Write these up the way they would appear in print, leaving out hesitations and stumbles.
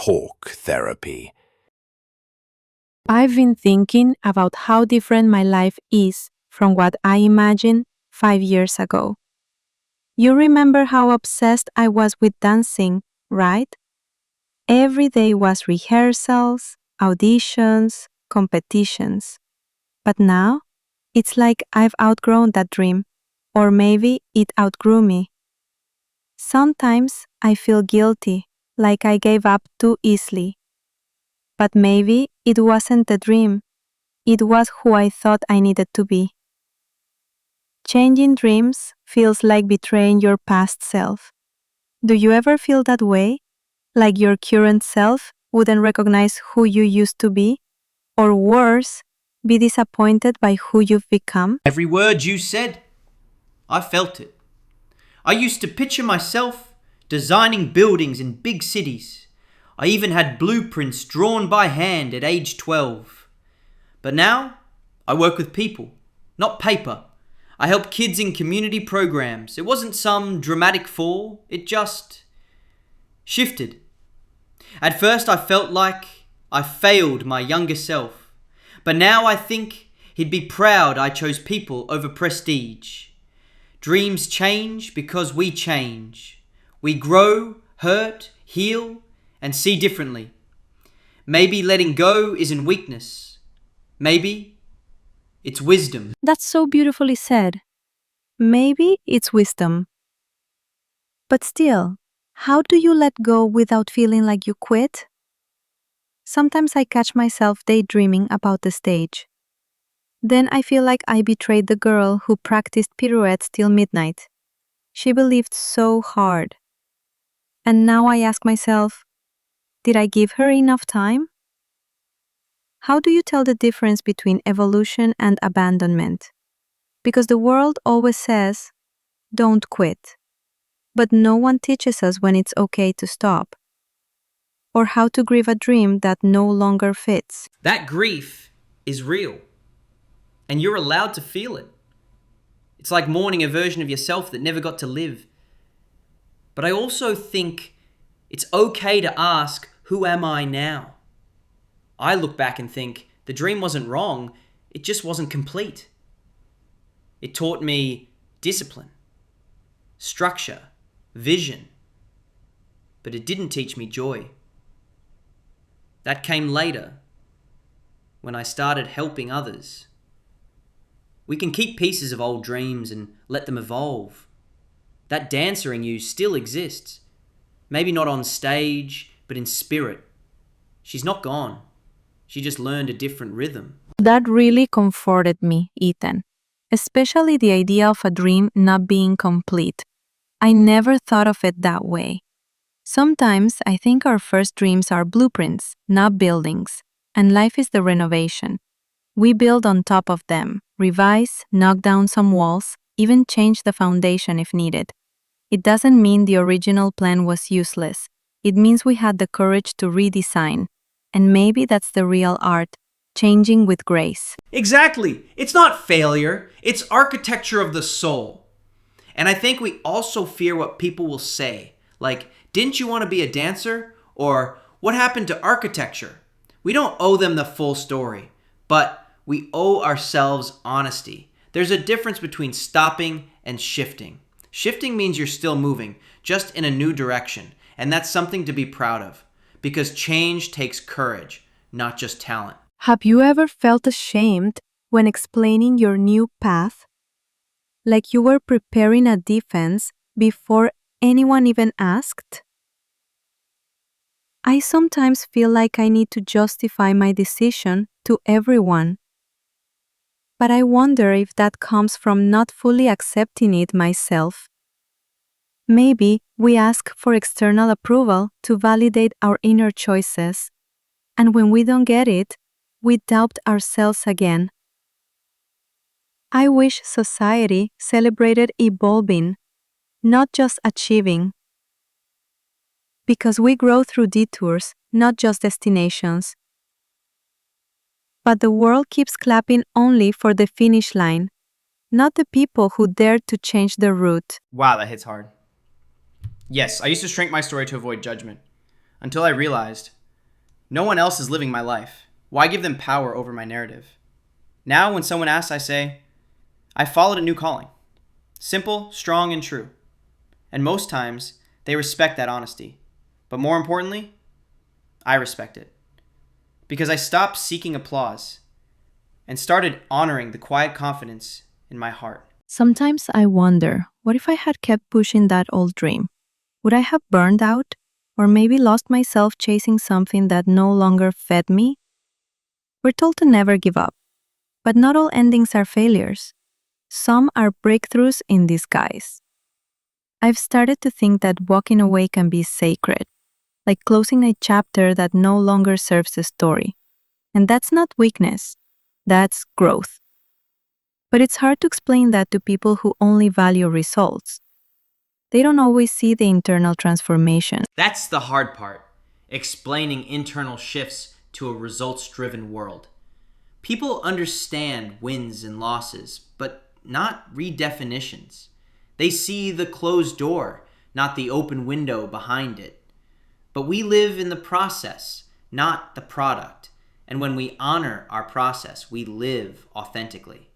talk therapy. I've been thinking about how different my life is from what I imagined 5 years ago. You remember how obsessed I was with dancing, right? Every day was rehearsals, auditions, competitions. But now, it's like I've outgrown that dream, or maybe it outgrew me. Sometimes I feel guilty, like I gave up too easily. But maybe it wasn't the dream, it was who I thought I needed to be. Changing dreams feels like betraying your past self. Do you ever feel that way? Like your current self wouldn't recognize who you used to be? Or worse, be disappointed by who you've become? Every word you said, I felt it. I used to picture myself designing buildings in big cities. I even had blueprints drawn by hand at age 12. But now, I work with people, not paper. I help kids in community programs. It wasn't some dramatic fall, it just shifted. At first, I felt like I failed my younger self. But now I think he'd be proud I chose people over prestige. Dreams change because we change. We grow, hurt, heal, and see differently. Maybe letting go isn't weakness. Maybe it's wisdom. That's so beautifully said. Maybe it's wisdom. But still, how do you let go without feeling like you quit? Sometimes I catch myself daydreaming about the stage. Then I feel like I betrayed the girl who practiced pirouettes till midnight. She believed so hard. And now I ask myself, did I give her enough time? How do you tell the difference between evolution and abandonment? Because the world always says, don't quit. But no one teaches us when it's okay to stop. Or how to grieve a dream that no longer fits. That grief is real. And you're allowed to feel it. It's like mourning a version of yourself that never got to live. But I also think it's okay to ask, who am I now? I look back and think, the dream wasn't wrong, it just wasn't complete. It taught me discipline, structure, vision. But it didn't teach me joy. That came later, when I started helping others. We can keep pieces of old dreams and let them evolve. That dancer in you still exists. Maybe not on stage, but in spirit. She's not gone. She just learned a different rhythm. That really comforted me, Ethan. Especially the idea of a dream not being complete. I never thought of it that way. Sometimes I think our first dreams are blueprints, not buildings, and life is the renovation. We build on top of them, revise, knock down some walls, even change the foundation if needed. It doesn't mean the original plan was useless. It means we had the courage to redesign. And maybe that's the real art, changing with grace. Exactly. It's not failure. It's architecture of the soul. And I think we also fear what people will say. Like, didn't you want to be a dancer? Or, what happened to architecture? We don't owe them the full story, but we owe ourselves honesty. There's a difference between stopping and shifting. Shifting means you're still moving, just in a new direction. And that's something to be proud of. Because change takes courage, not just talent. Have you ever felt ashamed when explaining your new path? Like you were preparing a defense before anyone even asked? I sometimes feel like I need to justify my decision to everyone. But I wonder if that comes from not fully accepting it myself. Maybe we ask for external approval to validate our inner choices, and when we don't get it, we doubt ourselves again. I wish society celebrated evolving, not just achieving. Because we grow through detours, not just destinations. But the world keeps clapping only for the finish line, not the people who dared to change the route. Wow, that hits hard. Yes, I used to shrink my story to avoid judgment. until I realized no one else is living my life. Why give them power over my narrative? Now, when someone asks, I say, I followed a new calling. Simple, strong, and true. And most times, they respect that honesty. But more importantly, I respect it. Because I stopped seeking applause and started honoring the quiet confidence in my heart. Sometimes I wonder, what if I had kept pushing that old dream? Would I have burned out? Or maybe lost myself chasing something that no longer fed me? We're told to never give up. But not all endings are failures. Some are breakthroughs in disguise. I've started to think that walking away can be sacred, like closing a chapter that no longer serves the story. And that's not weakness, that's growth. But it's hard to explain that to people who only value results. They don't always see the internal transformation. That's the hard part, explaining internal shifts to a results-driven world. People understand wins and losses, but not redefinitions. They see the closed door, not the open window behind it. But we live in the process, not the product. And when we honor our process, we live authentically.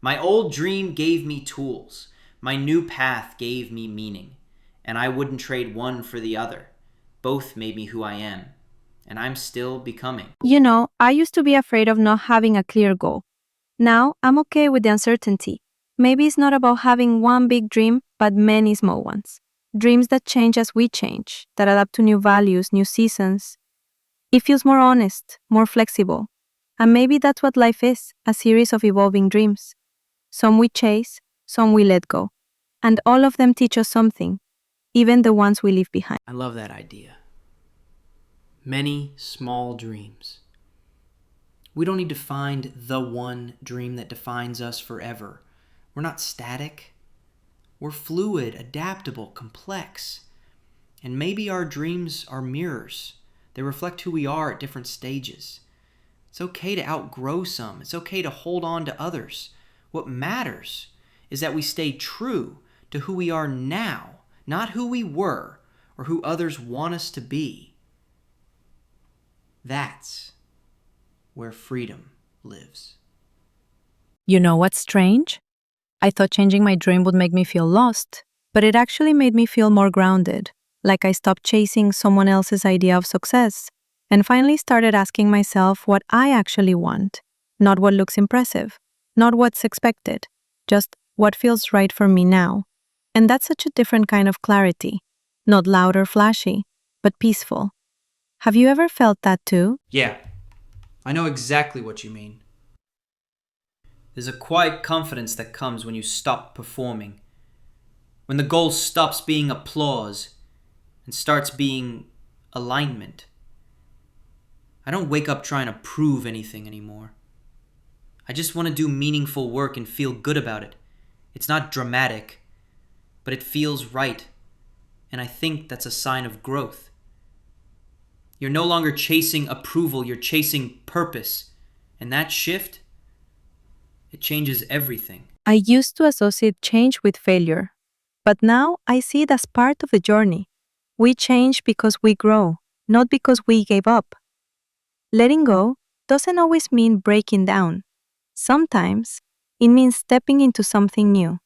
My old dream gave me tools. My new path gave me meaning. And I wouldn't trade one for the other. Both made me who I am. And I'm still becoming. You know, I used to be afraid of not having a clear goal. Now, I'm okay with the uncertainty. Maybe it's not about having one big dream, but many small ones. Dreams that change as we change, that adapt to new values, new seasons. It feels more honest, more flexible. And maybe that's what life is, a series of evolving dreams. Some we chase, some we let go. And all of them teach us something, even the ones we leave behind. I love that idea. Many small dreams. We don't need to find the one dream that defines us forever. We're not static. We're fluid, adaptable, complex. And maybe our dreams are mirrors. They reflect who we are at different stages. It's okay to outgrow some. It's okay to hold on to others. What matters is that we stay true to who we are now, not who we were or who others want us to be. That's where freedom lives. You know what's strange? I thought changing my dream would make me feel lost, but it actually made me feel more grounded, like I stopped chasing someone else's idea of success and finally started asking myself what I actually want, not what looks impressive, not what's expected, just what feels right for me now. And that's such a different kind of clarity, not loud or flashy, but peaceful. Have you ever felt that too? Yeah, I know exactly what you mean. There's a quiet confidence that comes when you stop performing. When the goal stops being applause and starts being alignment. I don't wake up trying to prove anything anymore. I just want to do meaningful work and feel good about it. It's not dramatic, but it feels right. And I think that's a sign of growth. You're no longer chasing approval, you're chasing purpose. And that shift, it changes everything. I used to associate change with failure, but now I see it as part of the journey. We change because we grow, not because we gave up. Letting go doesn't always mean breaking down. Sometimes it means stepping into something new.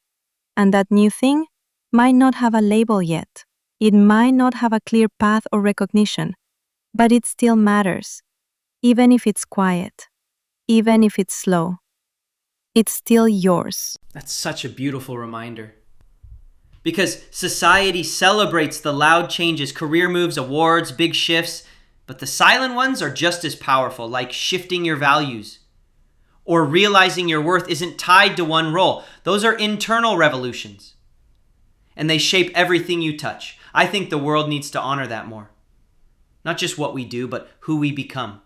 And that new thing might not have a label yet. It might not have a clear path or recognition, but it still matters. Even if it's quiet, even if it's slow, it's still yours. That's such a beautiful reminder. Because society celebrates the loud changes, career moves, awards, big shifts, but the silent ones are just as powerful, like shifting your values or realizing your worth isn't tied to one role. Those are internal revolutions, and they shape everything you touch. I think the world needs to honor that more. Not just what we do, but who we become.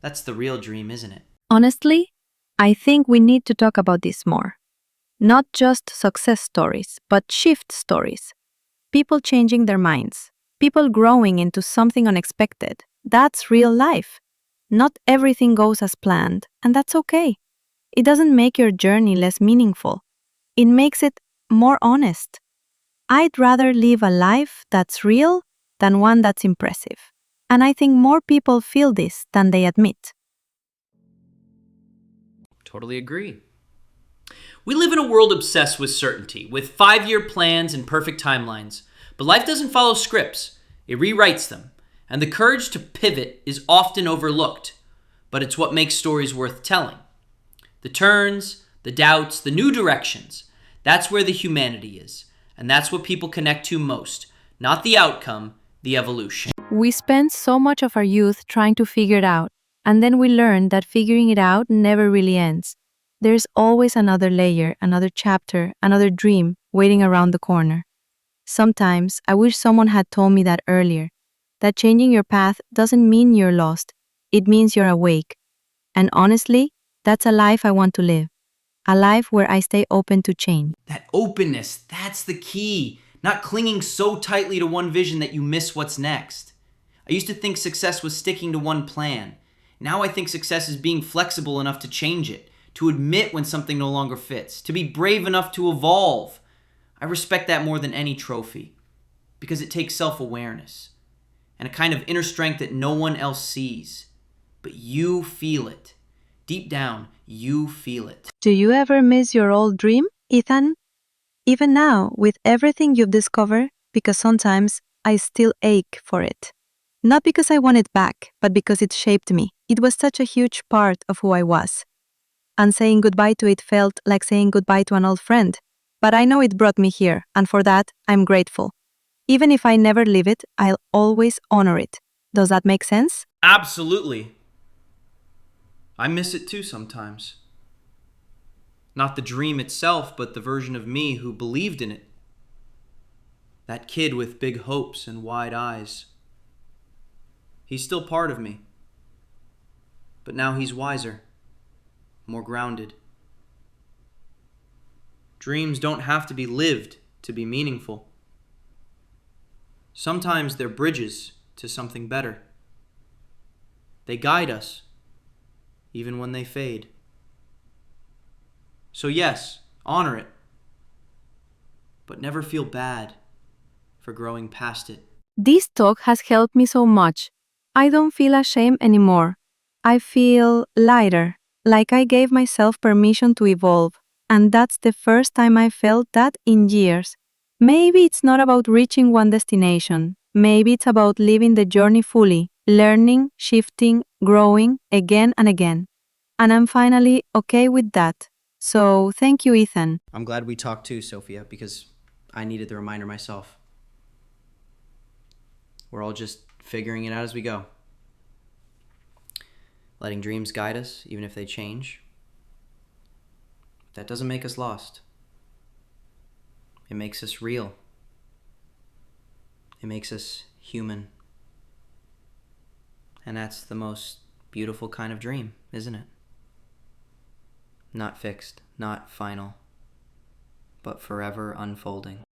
That's the real dream, isn't it? Honestly, I think we need to talk about this more. Not just success stories, but shift stories. People changing their minds. People growing into something unexpected. That's real life. Not everything goes as planned, and that's okay. It doesn't make your journey less meaningful. It makes it more honest. I'd rather live a life that's real than one that's impressive. And I think more people feel this than they admit. Totally agree. We live in a world obsessed with certainty, with 5-year plans and perfect timelines. But life doesn't follow scripts, it rewrites them. And the courage to pivot is often overlooked, but it's what makes stories worth telling. The turns, the doubts, the new directions, that's where the humanity is. And that's what people connect to most. Not the outcome, the evolution. We spend so much of our youth trying to figure it out, and then we learn that figuring it out never really ends. There's always another layer, another chapter, another dream waiting around the corner. Sometimes I wish someone had told me that earlier, that changing your path doesn't mean you're lost, it means you're awake. And honestly, that's a life I want to live. A life where I stay open to change. That openness, that's the key. Not clinging so tightly to one vision that you miss what's next. I used to think success was sticking to one plan. Now I think success is being flexible enough to change it, to admit when something no longer fits, to be brave enough to evolve. I respect that more than any trophy, because it takes self-awareness and a kind of inner strength that no one else sees. But you feel it. Deep down, you feel it. Do you ever miss your old dream, Ethan? Even now, with everything you've discovered, because sometimes I still ache for it. Not because I want it back, but because it shaped me. It was such a huge part of who I was. And saying goodbye to it felt like saying goodbye to an old friend. But I know it brought me here, and for that, I'm grateful. Even if I never live it, I'll always honor it. Does that make sense? Absolutely. I miss it too sometimes. Not the dream itself, but the version of me who believed in it. That kid with big hopes and wide eyes. He's still part of me. But now he's wiser, more grounded. Dreams don't have to be lived to be meaningful. Sometimes they're bridges to something better. They guide us, even when they fade. So yes, honor it, but never feel bad for growing past it. This talk has helped me so much. I don't feel ashamed anymore. I feel lighter, like I gave myself permission to evolve. And that's the first time I felt that in years. Maybe it's not about reaching one destination. Maybe it's about living the journey fully, learning, shifting, growing again and again. And I'm finally okay with that. So thank you, Ethan. I'm glad we talked too, Sophia, because I needed the reminder myself. We're all just figuring it out as we go. Letting dreams guide us, even if they change. That doesn't make us lost. It makes us real. It makes us human. And that's the most beautiful kind of dream, isn't it? Not fixed, not final, but forever unfolding.